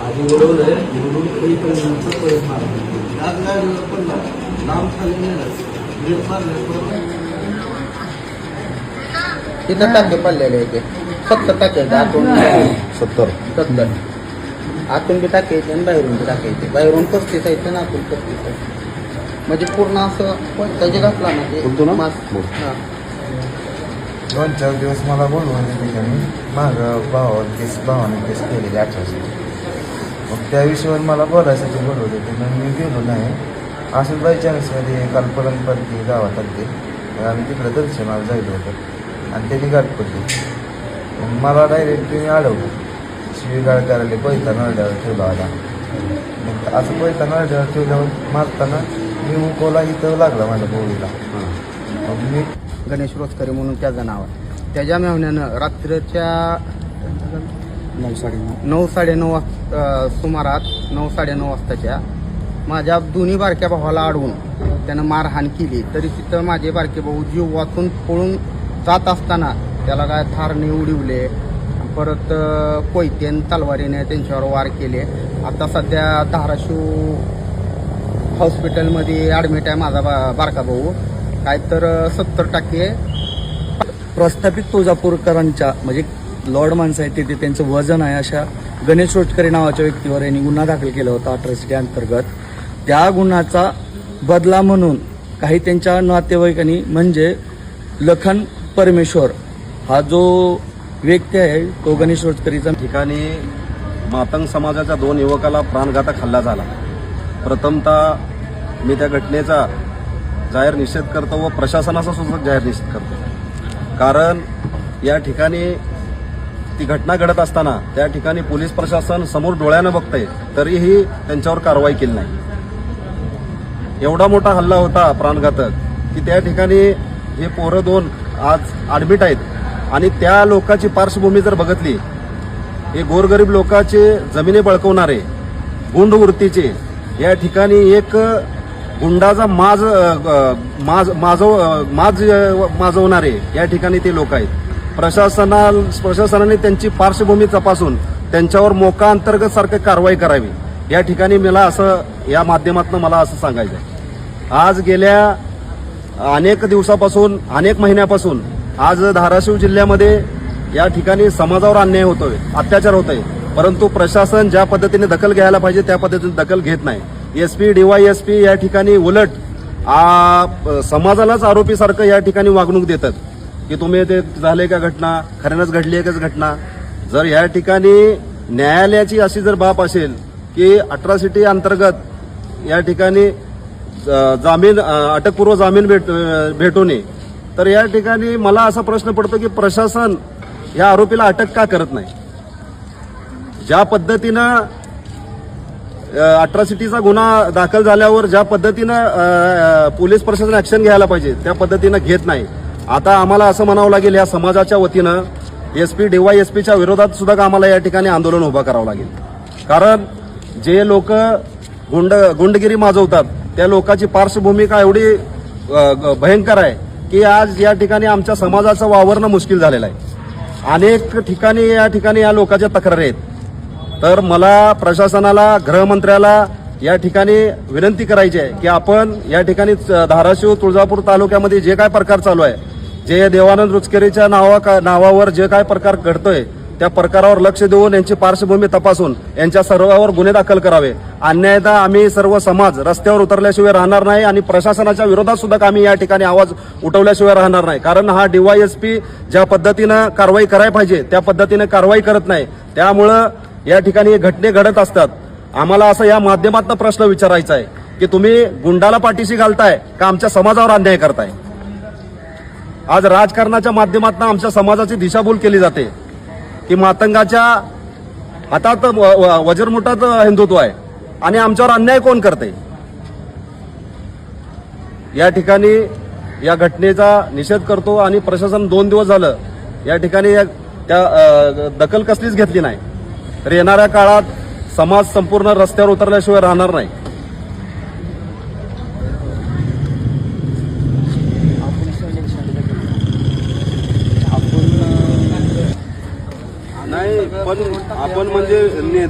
आधी उडवलंय उडून पर्यंत परत मारलं गाडीवर पण लांब खाली नेलं तिथं टाके पडलेले ते 70 टाके आतून 70 आतून बी टाके येते आणि बाहेरून बी टाके येते बाहेरून 35 येते ना आतून 35 आहे म्हणजे पूर्ण असं त्याचे घातला ना ते 2-4 दिवस मला बोलवून ठिकाणी माझ्या भावाने केस केलेली 8 वर्ष मग त्या विषयावर मला बोलायसाठी बोलवले होते पण मी गेलो नाही असं बाय चान्समध्ये काल पलंगपरती गावात आले आम्ही तिकडं दर्शनाला जायलो होतं आणि त्यांनी गाठ पडली मग मला डायरेक्ट त्यांनी अडवलं शिवीगाळ करायला पैसा नळड्यावर ठेवला आला मग असं पैसा नळड्यावर ठेवल्यावर मारताना मी मुकोला इथं लागला माझ्या बोळीला मग मी गणेश रोजकरी म्हणून त्याचं नाव आहे त्याच्या मेहण्यानं रात्रीच्या 9-9:30 सुमारात 9-9:30 वाजताच्या माझ्या दोन्ही बारक्या भावाला अडवून त्यानं मारहाण केली तरी तिथं माझे बारके भाऊ जीव वाचून पळून जात असताना त्याला काय थारणे उडवले परत कोयतेन तलवारीने त्यांच्यावर वार केले आता सध्या धाराशिव हॉस्पिटलमध्ये ॲडमिट आहे माझा बारका भाऊ काय तर 70% प्रस्थापित तुळजापूरकरांच्या म्हणजे लॉर्ड माणसं आहेत तिथे त्यांचं वजन आहे अशा गणेश रोजकरी नावाच्या व्यक्तीवर यांनी गुन्हा दाखल केला होता अट्रॉसिटी अंतर्गत त्या गुन्ह्याचा बदला म्हणून काही त्यांच्या नातेवाईकांनी म्हणजे लखन परमेश्वर हा जो व्यक्ती आहे तो गणेश रोजकरीचा ठिकाणी मातंग समाजाच्या 2 युवकाला प्राणघातक हल्ला झाला प्रथमतः मी त्या घटनेचा जाहीर निषेध करतो व प्रशासनाचा सुद्धा जाहीर निषेध करतो कारण या ठिकाणी ती घटना घडत असताना त्या ठिकाणी पोलीस प्रशासन समोर डोळ्यानं बघतंय तरीही त्यांच्यावर कारवाई केली नाही एवढा मोठा हल्ला होता प्राणघातक की त्या ठिकाणी हे पोरं 2 आज ॲडमिट आहेत आणि त्या लोकांची पार्श्वभूमी जर बघितली हे गोरगरीब लोकांचे जमिनी बळकवणारे गुंड वृत्तीचे या ठिकाणी एक गुंडाचा माजवणारे या ठिकाणी ते लोक आहेत प्रशासनाने त्यांची पार्श्वभूमी तपासून त्यांच्यावर मोका अंतर्गत सारखं कारवाई करावी या ठिकाणी मला असं या माध्यमातून मला असं सांगायचं आहे आज गेल्या अनेक दिवसापासून अनेक महिन्यापासून आज धाराशिव जिल्ह्यामध्ये या ठिकाणी समाजावर अन्याय होतोय अत्याचार होतोय परंतु प्रशासन ज्या पद्धतीने दखल घ्यायला पाहिजे त्या पद्धतीने दखल घेत नाही SP DYSP या ठिकाणी उलट समाजालाच आरोपीसारखं या ठिकाणी वागणूक देतात की तुम्ही ते झाले का घटना खऱ्यानंच घडली आहे का घटना जर या ठिकाणी न्यायालयाची अशी जर बाब असेल की अट्रॉसिटी अंतर्गत या ठिकाणी जामीन अटकपूर्व जामीन भेटू नये तर या ठिकाणी मला असा प्रश्न पडतो की प्रशासन या आरोपीला अटक का करत नाही ज्या पद्धतीनं अट्रॉसिटीचा गुन्हा दाखल झाल्यावर ज्या पद्धतीनं पोलीस प्रशासन ऍक्शन घ्यायला पाहिजे त्या पद्धतीनं घेत नाही आता आम्हाला असं म्हणावं लागेल या समाजाच्या वतीनं SP DYSPच्या विरोधात सुद्धा आम्हाला या ठिकाणी आंदोलन उभं करावं लागेल कारण जे लोक गुंडगिरी माजवतात त्या लोकांची पार्श्वभूमिका एवढी भयंकर आहे की आज या ठिकाणी आमच्या समाजाचं वावरणं मुश्किल झालेलं आहे अनेक ठिकाणी या लोकांच्या तक्रारी आहेत तर मला प्रशासनाला गृहमंत्र्याला या ठिकाणी विनंती करायची आहे की आपण या ठिकाणी धाराशिव तुळजापूर तालुक्यामध्ये जे काय प्रकार चालू आहे जे देवानंद रोजकरीच्या नावावर जे काय प्रकार घडतोय त्या प्रकारावर लक्ष देऊन यांची पार्श्वभूमी तपासून यांच्या सर्वांवर गुन्हे दाखल करावे अन्यायता आम्ही सर्व समाज रस्त्यावर उतरल्याशिवाय राहणार नाही आणि प्रशासनाच्या विरोधात सुद्धा आम्ही या ठिकाणी आवाज उठवल्याशिवाय राहणार नाही कारण हा DYSP ज्या पद्धतीनं कारवाई करायला पाहिजे त्या पद्धतीनं कारवाई करत नाही त्यामुळं या ठिकाणी घटने घडत असतात आम्हाला असं या माध्यमातून प्रश्न विचारायचा आहे की तुम्ही गुंडाला पाठीशी घालताय का आमच्या समाजावर अन्याय करताय आज राजकारणाच्या माध्यमातून आमच्या समाजाची दिशाभूल केली जाते की मातंगाच्या हातात वज्रमुठात हिंदुत्व आहे आणि आमच्यावर अन्याय कोण करते या ठिकाणी या घटनेचा निषेध करतो आणि प्रशासन 2 दिवस झालं या ठिकाणी त्या दखल कसलीच घेतली नाही तर येणाऱ्या काळात समाज संपूर्ण रस्त्यावर उतरल्याशिवाय राहणार नाही आपण म्हणजे